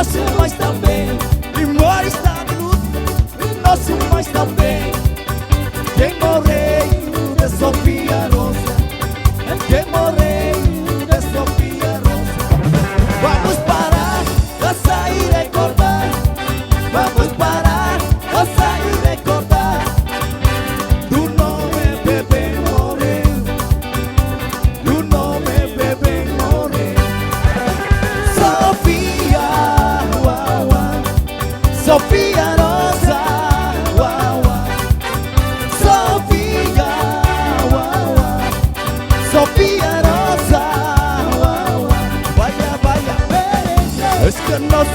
você não está bem. E mora está de luto, e você não está bem. Quem morreu de Sofia Rosa, quem morreu de Sofia Rosa. Vamos parar, dançar e recordar. Vamos parar, dançar e recordar. Do nome bebê morreu, do nome bebê morreu. Sofia, uau, uau. Sofia Rosa, uau, uau. Sofia, uau, uau. Sofia Rosa, uau, uau. Vaya, vaya, es que nos